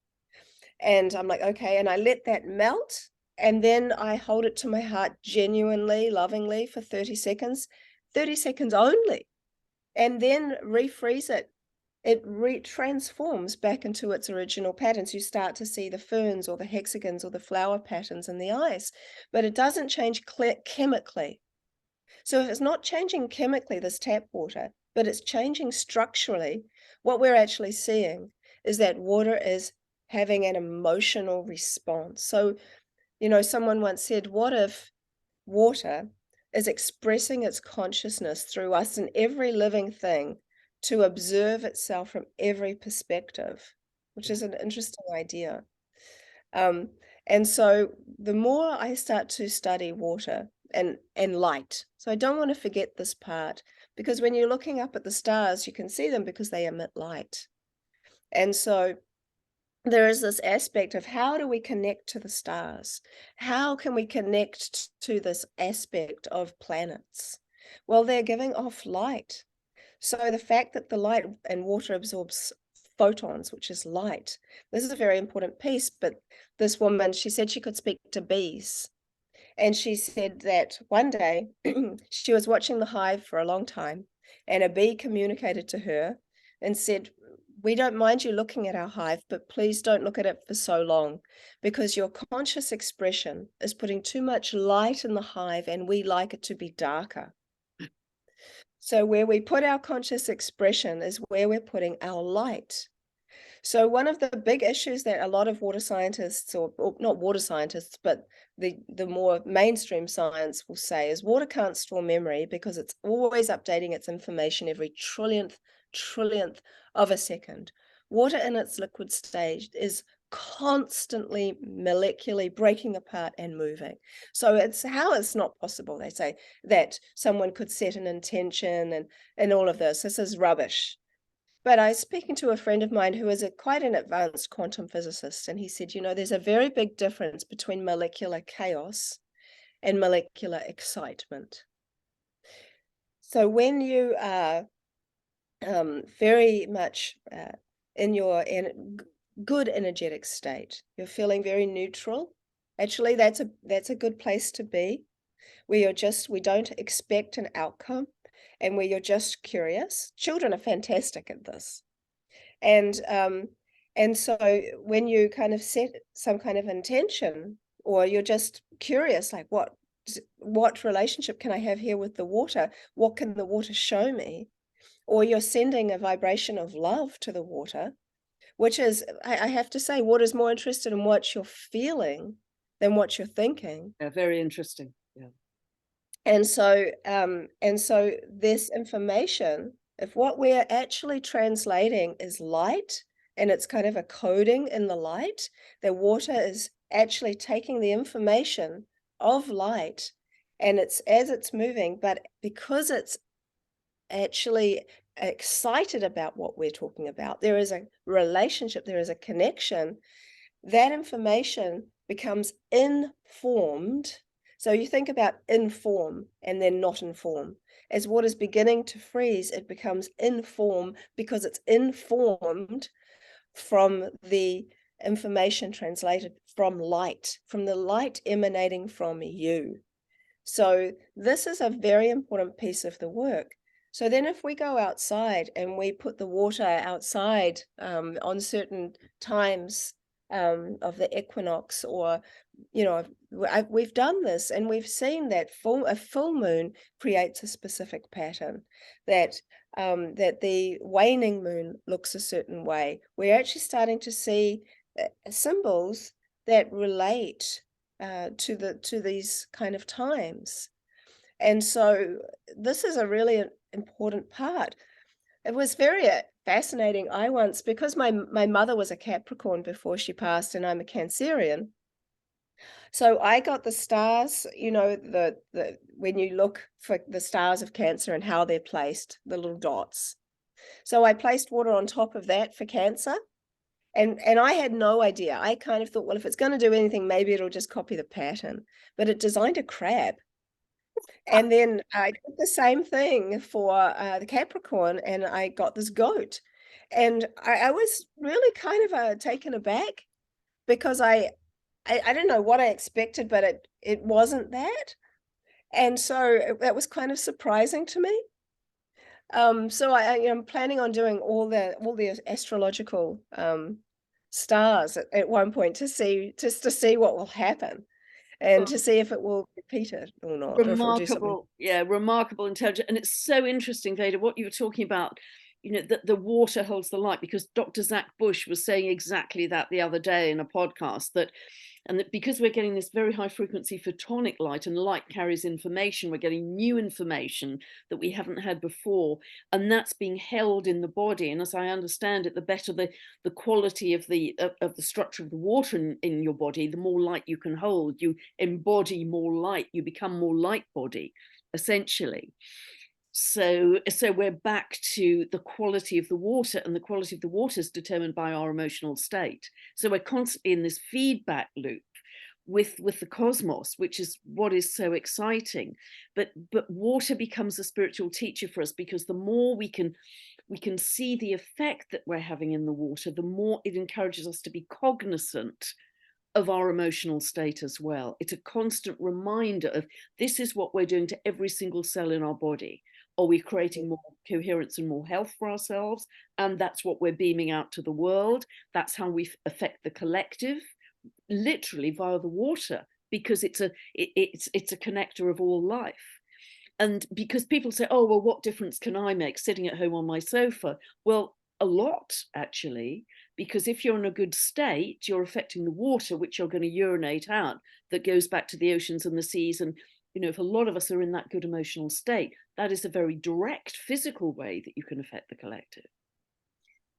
and I'm like, okay, and I let that melt, and then I hold it to my heart genuinely, lovingly for 30 seconds only, and then refreeze it. It transforms back into its original patterns. You start to see the ferns or the hexagons or the flower patterns in the ice, but it doesn't change chemically. So if it's not changing chemically, this tap water, but it's changing structurally, what we're actually seeing is that water is having an emotional response. So, someone once said, what if water is expressing its consciousness through us and every living thing to observe itself from every perspective, which is an interesting idea. And so the more I start to study water and light, so I don't want to forget this part, because when you're looking up at the stars, you can see them because they emit light. And so there is this aspect of how do we connect to the stars? How can we connect to this aspect of planets? Well, they're giving off light. So the fact that the light and water absorbs photons, which is light, this is a very important piece. But this woman, she said she could speak to bees. And she said that one day she was watching the hive for a long time, and a bee communicated to her and said, we don't mind you looking at our hive, but please don't look at it for so long, because your conscious expression is putting too much light in the hive, and we like it to be darker. So where we put our conscious expression is where we're putting our light. So one of the big issues that a lot of water scientists, or not water scientists, but the more mainstream science will say is water can't store memory because it's always updating its information every trillionth of a second. Water in its liquid stage is constantly molecularly breaking apart and moving. So it's not possible, they say, that someone could set an intention and all of this. This is rubbish. But I was speaking to a friend of mine who is quite an advanced quantum physicist, and he said, there's a very big difference between molecular chaos and molecular excitement. So when you are very much in your good energetic state, you're feeling very neutral. Actually, that's a good place to be, where we don't expect an outcome, and where you're just curious. Children are fantastic at this. And so when you kind of set some kind of intention, or you're just curious, like what relationship can I have here with the water? What can the water show me? Or you're sending a vibration of love to the water, which is, I have to say, water is more interested in what you're feeling than what you're thinking. Yeah, very interesting. Yeah. And so this information, if what we're actually translating is light, and it's kind of a coding in the light, the water is actually taking the information of light, and as it's moving, but because it's actually excited about what we're talking about, there is a relationship, there is a connection, that information becomes informed. So you think about inform and then not inform. As water's beginning to freeze, it becomes inform because it's informed from the information translated from light, from the light emanating from you. So this is a very important piece of the work. So then if we go outside and we put the water outside on certain times of the equinox, or we've done this, and we've seen that a full moon creates a specific pattern, that that the waning moon looks a certain way. We're actually starting to see symbols that relate to these kind of times. And so this is a really important part. It was very fascinating. I once, because my mother was a Capricorn before she passed, and I'm a Cancerian. So I got the stars, the when you look for the stars of Cancer and how they're placed, the little dots. So I placed water on top of that for Cancer. And I had no idea. I kind of thought, well, if it's going to do anything, maybe it'll just copy the pattern. But it designed a crab. And then I did the same thing for the Capricorn, and I got this goat. And I was really kind of taken aback because I don't know what I expected, but it wasn't that. And so that was kind of surprising to me. So I am planning on doing all the astrological stars at one point to see what will happen and to see if it will repeat it or not, or if it will do something. Remarkable intelligence. And it's so interesting, Veda, what you were talking about, that the water holds the light, because Dr. Zach Bush was saying exactly that the other day in a podcast, that because we're getting this very high frequency photonic light, and light carries information, we're getting new information that we haven't had before, and that's being held in the body. And as I understand it, the better the quality of the structure of the water in your body, the more light you can hold. You embody more light, you become more light body, essentially. So we're back to the quality of the water, and the quality of the water is determined by our emotional state. So we're constantly in this feedback loop with the cosmos, which is what is so exciting. But water becomes a spiritual teacher for us, because the more we can see the effect that we're having in the water, the more it encourages us to be cognizant of our emotional state as well. It's a constant reminder of, this is what we're doing to every single cell in our body. Are we creating more coherence and more health for ourselves? And that's what we're beaming out to the world. That's how we affect the collective, literally via the water, because it's a connector of all life. And because people say, oh, well, what difference can I make sitting at home on my sofa? Well, a lot, actually, because if you're in a good state, you're affecting the water, which you're going to urinate out, that goes back to the oceans and the seas. And, if a lot of us are in that good emotional state, that is a very direct physical way that you can affect the collective.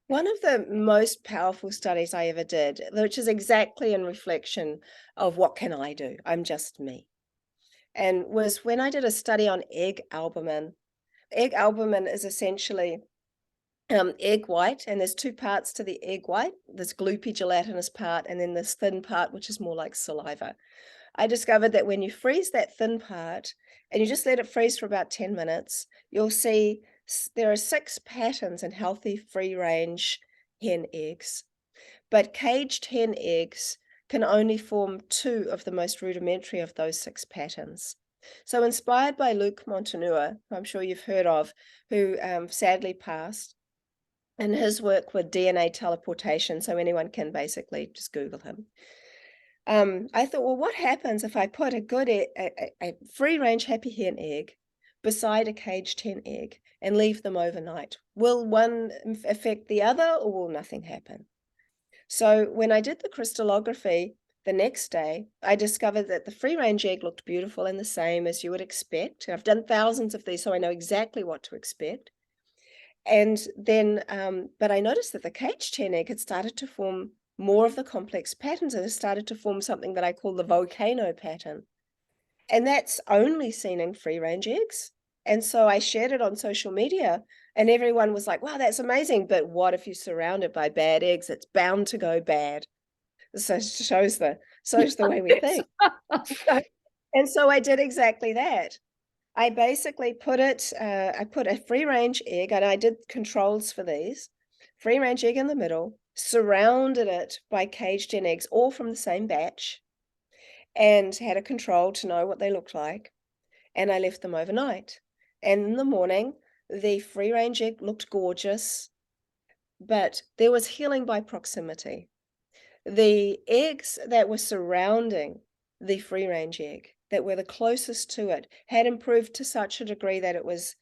One of the most powerful studies I ever did, which is exactly in reflection of what can I do? I'm just me. And was when I did a study on egg albumin. Egg albumin is essentially egg white, and there's two parts to the egg white, this gloopy gelatinous part, and then this thin part, which is more like saliva. I discovered that when you freeze that thin part and you just let it freeze for about 10 minutes, you'll see there are 6 patterns in healthy free-range hen eggs. But caged hen eggs can only form 2 of the most rudimentary of those 6 patterns. So inspired by Luc Montanoux, who I'm sure you've heard of, who sadly passed, and his work with DNA teleportation, so anyone can basically just Google him. I thought, well, what happens if I put a free-range happy hen egg beside a caged hen egg and leave them overnight? Will one affect the other, or will nothing happen? So when I did the crystallography the next day, I discovered that the free-range egg looked beautiful and the same as you would expect. I've done thousands of these, so I know exactly what to expect. And then, but I noticed that the caged hen egg had started to form more of the complex patterns, and it started to form something that I call the volcano pattern. And that's only seen in free-range eggs. And so I shared it on social media, and everyone was like, wow, that's amazing. But what if you're surrounded by bad eggs? It's bound to go bad. So it shows the way we think. And so I did exactly that. I basically put I put a free-range egg, and I did controls for these. Free-range egg in the middle, surrounded it by caged hen eggs, all from the same batch, and had a control to know what they looked like. And I left them overnight. And in the morning, the free-range egg looked gorgeous, but there was healing by proximity. The eggs that were surrounding the free-range egg, that were the closest to it, had improved to such a degree that it was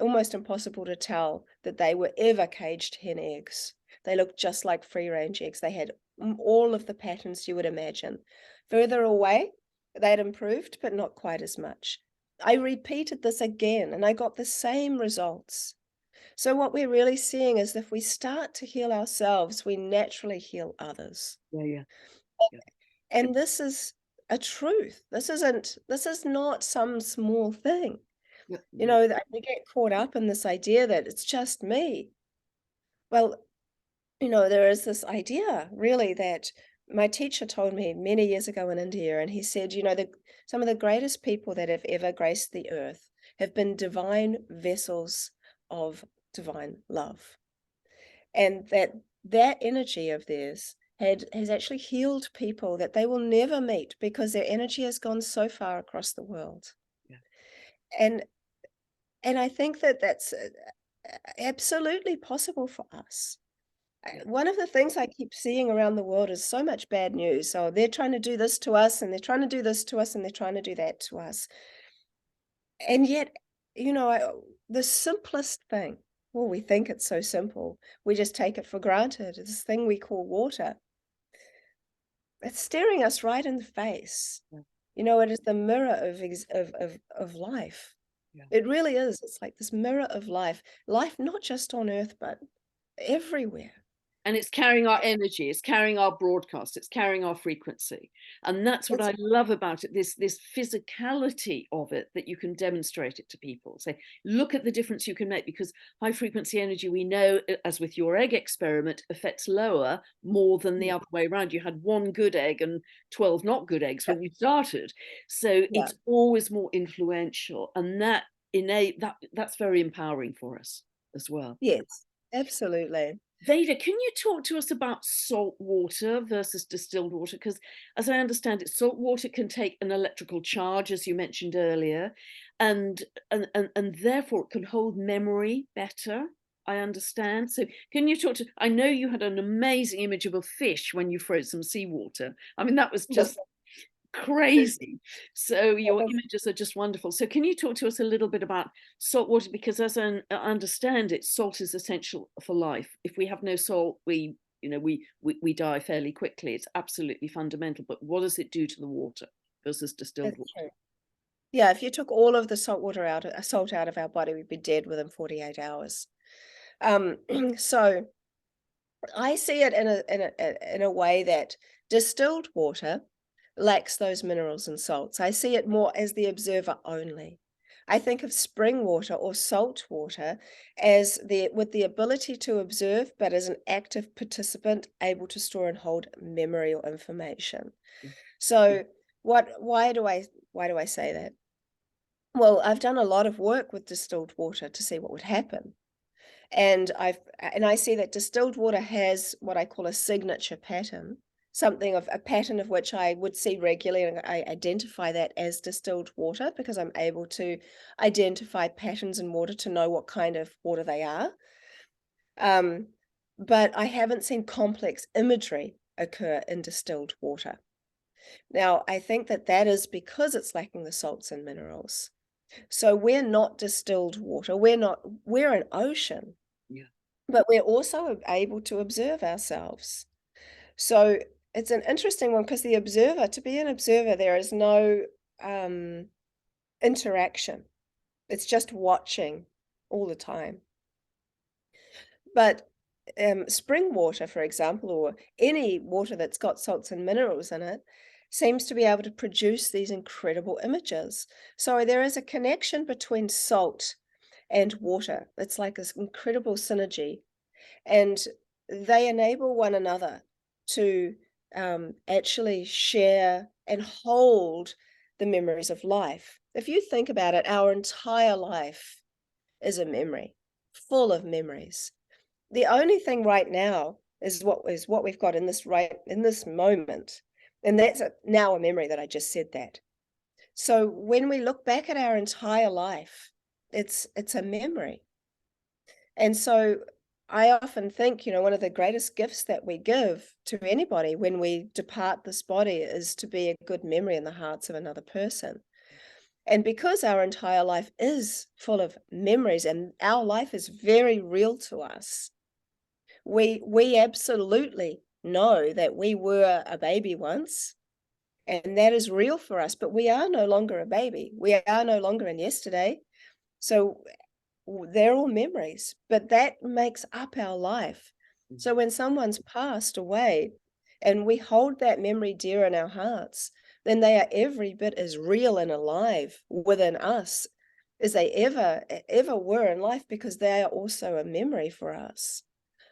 almost impossible to tell that they were ever caged hen eggs. They looked just like free-range eggs. They had all of the patterns you would imagine. Further away, they'd improved, but not quite as much. I repeated this again, and I got the same results. So what we're really seeing is if we start to heal ourselves, we naturally heal others. Yeah, yeah, yeah, And this is a truth. This is not some small thing. yeah, You no, know, that we get caught up in this idea that it's just me. Well, you know, there is this idea really that my teacher told me many years ago in India, and he said, you know, some of the greatest people that have ever graced the earth have been divine vessels of divine love. And that energy of theirs has actually healed people that they will never meet because their energy has gone so far across the world. yeah, And I think that that's absolutely possible for us. yeah. One of the things I keep seeing around the world is so much bad news. So they're trying to do this to us, and they're trying to do this to us, and they're trying to do that to us. And yet, you know, the simplest thing, well, we think it's so simple. We just take it for granted. This thing we call water. It's staring us right in the face. Yeah, You know, it is the mirror of life. yeah. It really is. It's like this mirror of life. Life not just on Earth, but everywhere. And it's carrying our energy, it's carrying our broadcast, it's carrying our frequency. And that's what It's I love about it, this physicality of it, that you can demonstrate it to people. Say, look at the difference you can make, because high frequency energy, we know, as with your egg experiment, affects lower more than the yeah, other way around. You had one good egg and 12 not good eggs when you started. So yeah. it's always more influential. And that's very empowering for us as well. Yes, absolutely. Veda, can you talk to us about salt water versus distilled water? Because as I understand it, salt water can take an electrical charge, as you mentioned earlier, and therefore it can hold memory better. I understand. So can you talk to, I know you had an amazing image of a fish when you froze some seawater. I mean, that was This just crazy. So your was images are just wonderful. So can you talk to us a little bit about salt water? Because as I understand it, salt is essential for life. If we have no salt, we die fairly quickly. It's absolutely fundamental. But what does it do to the water versus distilled that's water? true. Yeah, if you took all of the salt out of our body, we'd be dead within 48 hours. Um, so I see it in a way that distilled water lacks those minerals and salts. I see it more as the observer only. I think of spring water or salt water as with the ability to observe, but as an active participant able to store and hold memory or information. Yeah. So why do I say that? Well, I've done a lot of work with distilled water to see what would happen. And I see that distilled water has what I call a signature pattern, something of a pattern of which I would see regularly, and I identify that as distilled water because I'm able to identify patterns in water to know what kind of water they are. Um, but I haven't seen complex imagery occur in distilled water. Now, I think that that is because it's lacking the salts and minerals. So we're not distilled water. We're an ocean, Yeah. but we're also able to observe ourselves. So it's an interesting one because to be an observer, there is no um, interaction. It's just watching all the time. But spring water, for example, or any water that's got salts and minerals in it, seems to be able to produce these incredible images. So there is a connection between salt and water. It's like this incredible synergy, and they enable one another to actually share and hold the memories of life. If you think about it, our entire life is a memory, full of memories. The only thing right now is what we've got in this moment, and that's now a memory that I just said that. So when we look back at our entire life, it's a memory. And so I often think, you know, one of the greatest gifts that we give to anybody when we depart this body is to be a good memory in the hearts of another person. And because our entire life is full of memories and our life is very real to us, we absolutely know that we were a baby once, and that is real for us, but we are no longer a baby. We are no longer in yesterday. So they're all memories, but that makes up our life. So when someone's passed away and we hold that memory dear in our hearts, then they are every bit as real and alive within us as they ever were in life, because they are also a memory for us.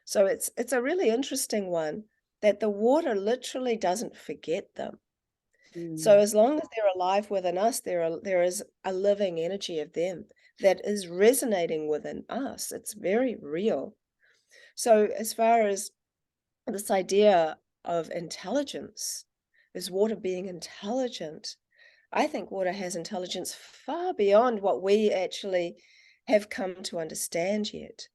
So it's a really interesting one, that the water literally doesn't forget them. So Mm. as long as they're alive within us, there is a living energy of them that is resonating within us. It's very real. So as far as this idea of intelligence, is water being intelligent? I think water has intelligence far beyond what we actually have come to understand yet.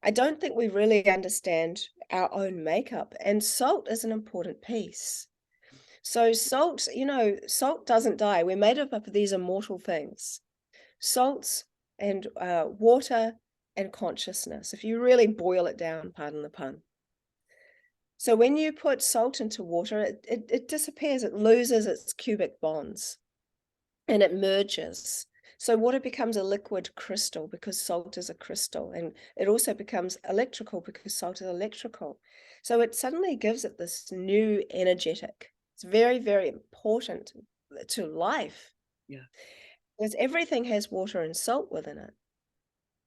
I don't think we really understand our own makeup, and salt is an important piece. So salt, salt doesn't die. We're made up of these immortal things. Salts and water and consciousness, if you really boil it down, pardon the pun. So when you put salt into water, it disappears, it loses its cubic bonds and it merges. So water becomes a liquid crystal because salt is a crystal, and it also becomes electrical because salt is electrical. So it suddenly gives it this new energetic. It's very, very important to life, Yeah. because everything has water and salt within it.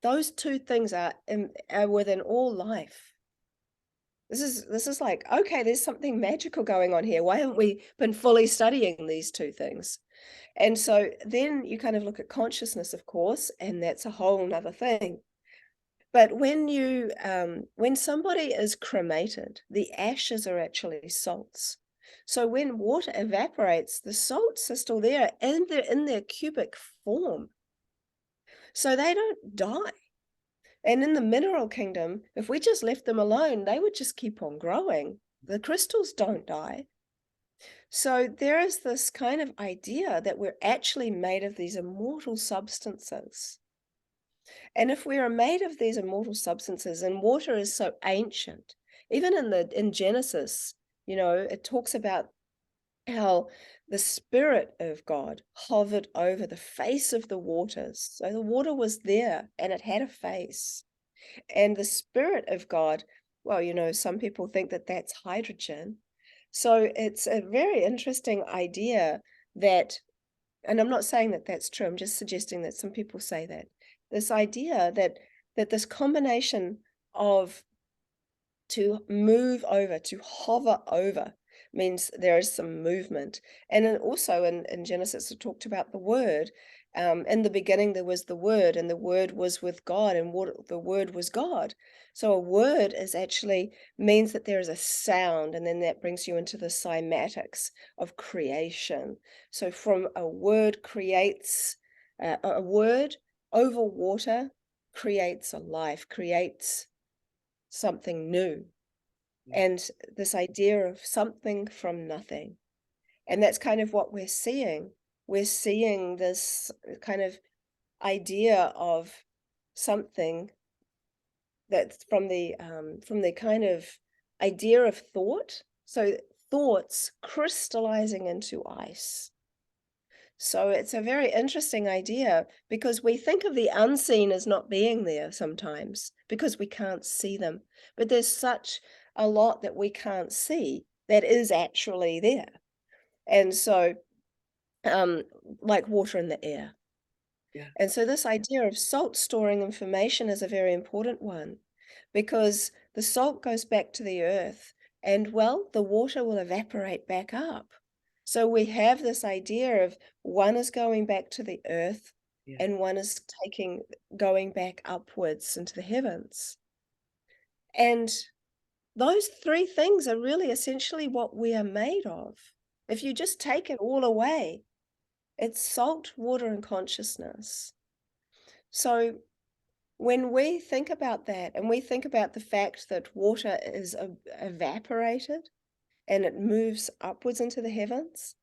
Those two things are within all life. This is like, okay, there's something magical going on here. Why haven't we been fully studying these two things? And so then you kind of look at consciousness, of course, and that's a whole nother thing. But when somebody is cremated, the ashes are actually salts. So when water evaporates, the salts are still there and they're in their cubic form. So they don't die. And in the mineral kingdom, if we just left them alone, they would just keep on growing. The crystals don't die. So there is this kind of idea that we're actually made of these immortal substances. And if we are made of these immortal substances, and water is so ancient, even in Genesis, it talks about how the Spirit of God hovered over the face of the waters. So the water was there and it had a face. And the Spirit of God, well, some people think that that's hydrogen. So it's a very interesting idea that, and I'm not saying that that's true, I'm just suggesting that some people say that. This idea that this combination of to move over, to hover over, means there is some movement. And then also in Genesis, it talked about the word. In the beginning, there was the word, and the word was with God, and the word was God. So a word is actually means that there is a sound, and then that brings you into the cymatics of creation. So from a word creates a word over water creates a life, creates something new. Yeah. And this idea of something from nothing. And that's kind of what we're seeing. We're seeing this kind of idea of something that's from the kind of idea of thought. So thoughts crystallizing into ice. So it's a very interesting idea, because we think of the unseen as not being there sometimes because we can't see them. But there's such a lot that we can't see that is actually there. And so, um, like water in the air. Yeah. And so this idea of salt storing information is a very important one, because the salt goes back to the earth and, well, the water will evaporate back up. So we have this idea of one is going back to the earth Yeah. and one is going back upwards into the heavens. And those three things are really essentially what we are made of. If you just take it all away, it's salt, water, and consciousness. So when we think about that, and we think about the fact that water is evaporated and it moves upwards into the heavens,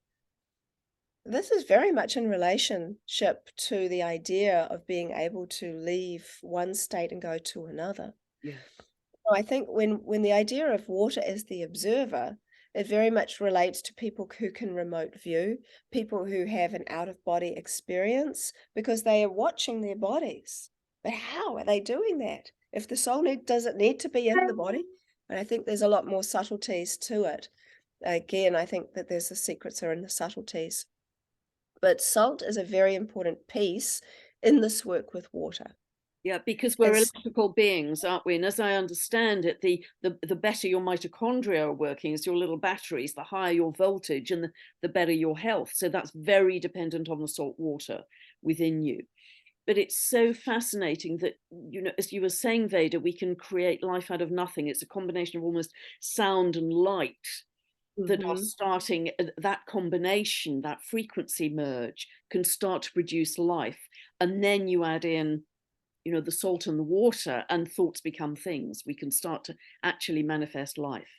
this is very much in relationship to the idea of being able to leave one state and go to another. Yeah. I think when the idea of water as the observer, it very much relates to people who can remote view, people who have an out of body experience because they are watching their bodies. But how are they doing that? If the soul doesn't need to be in the body, and I think there's a lot more subtleties to it. Again, I think that there's the secrets are in the subtleties. But salt is a very important piece in this work with water. Yeah, because we're It's electrical beings, aren't we? And as I understand it, the better your mitochondria are working as your little batteries, the higher your voltage and the better your health. So that's very dependent on the salt water within you. But it's so fascinating that, as you were saying, Veda, we can create life out of nothing. It's a combination of almost sound and light that are Mhm. starting, that combination, that frequency merge can start to produce life. And then you add in the salt and the water, and thoughts become things. We can start to actually manifest life.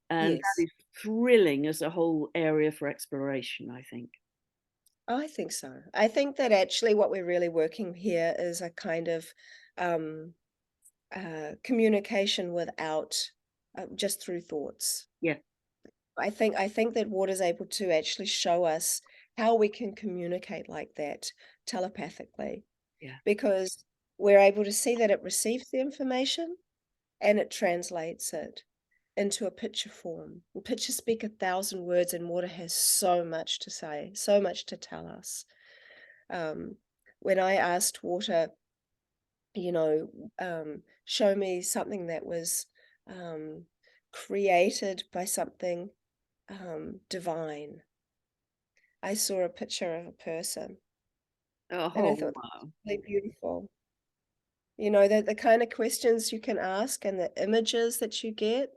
And that Yes. is thrilling as a whole area for exploration, I think. I think so. I think that actually what we're really working here is a kind of um, communication without just through thoughts. Yeah, I think that water is able to actually show us how we can communicate like that telepathically yeah, because we're able to see that it receives the information and it translates it into a picture form. And pictures speak 1,000 words, and water has so much to say, so much to tell us. Um, when I asked water, you know, show me something that was um, created by something divine, I saw a picture of a person, and I oh thought that was wow, really beautiful. You know, the kind of questions you can ask and the images that you get,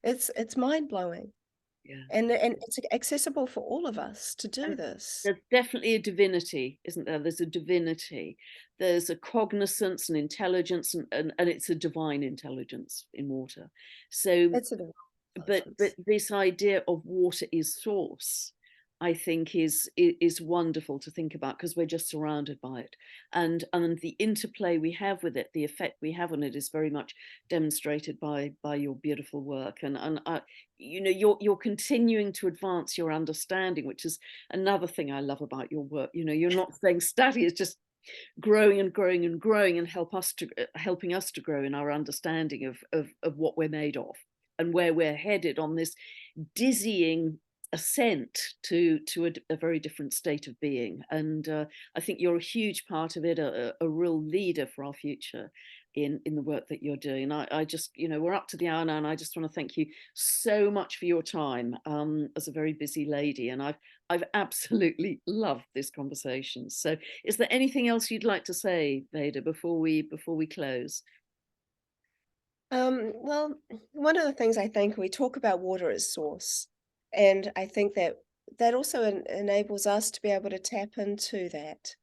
it's mind blowing. yeah. And it's accessible for all of us to do And this. there's definitely a divinity, isn't there? There's a divinity. There's a cognizance and intelligence, and it's a divine intelligence in water. So It's a divine but intelligence. this idea of water is source, I think, is wonderful to think about, because we're just surrounded by it, and the interplay we have with it, the effect we have on it, is very much demonstrated by your beautiful work. And you're continuing to advance your understanding, which is another thing I love about your work. You're not staying static. It's just growing and growing and growing, and helping us to grow in our understanding of what we're made of and where we're headed on this dizzying ascent to a very different state of being. And I think you're a huge part of it, a real leader for our future in the work that you're doing. And I just, we're up to the hour now, and I just want to thank you so much for your time, as a very busy lady. And I've absolutely loved this conversation. So is there anything else you'd like to say, Veda, before we close? Well, one of the things I think we talk about water as source, and I think that that also enables us to be able to tap into that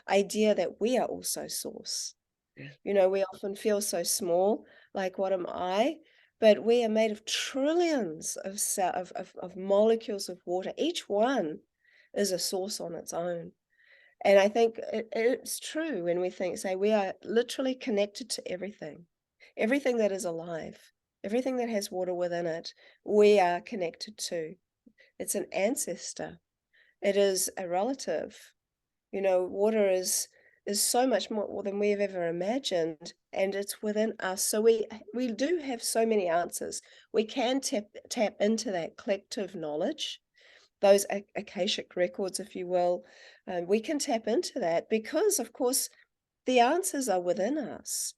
idea that we are also source. Yeah. You know, we often feel so small, like what am I? But we are made of trillions of of molecules of water. Each one is a source on its own. And I think it's true when we say we are literally connected to everything, everything that is alive, everything that has water within it, we are connected to. It's an ancestor. It is a relative. You know, water is so much more than we've ever imagined, and it's within us. So we do have so many answers. We can tap into that collective knowledge, those akashic records, if you will. We can tap into that because, of course, the answers are within us.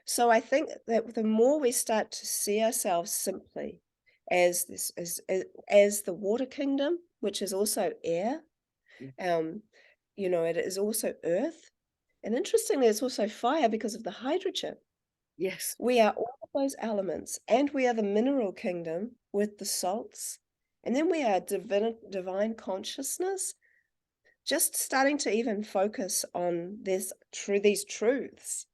So I think that the more we start to see ourselves simply as as the water kingdom, which is also air, Yeah. um, you know, it is also earth, and interestingly, it's also fire because of the hydrogen. Yes. We are all of those elements, and we are the mineral kingdom with the salts, and then we are divine consciousness. Just starting to even focus on these truths,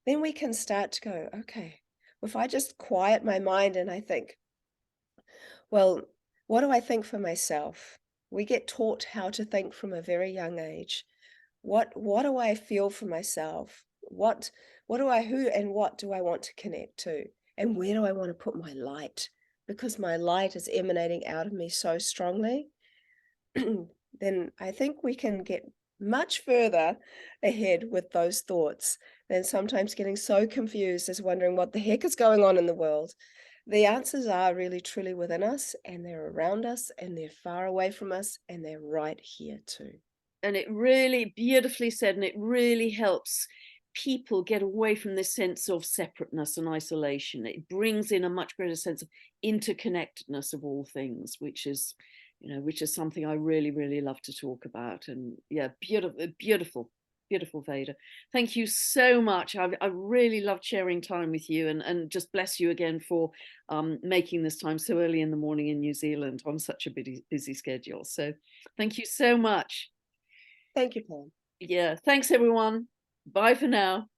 then we can start to go, okay, if I just quiet my mind and I think, well, what do I think for myself? We get taught how to think from a very young age. What do I feel for myself? What do I who and what do I want to connect to? And where do I want to put my light? Because my light is emanating out of me so strongly, then I think we can get much further ahead with those thoughts than sometimes getting so confused as wondering what the heck is going on in the world. The answers are really truly within us, and they're around us, and they're far away from us, and they're right here too. And it really beautifully said, and it really helps people get away from this sense of separateness and isolation. It brings in a much greater sense of interconnectedness of all things, which is, which is something I really, really love to talk about. And yeah, beautiful, beautiful, Veda. Thank you so much. I really loved sharing time with you, and just bless you again for making this time so early in the morning in New Zealand on such a busy schedule. So thank you so much. Thank you, Pam. Yeah, thanks everyone. Bye for now.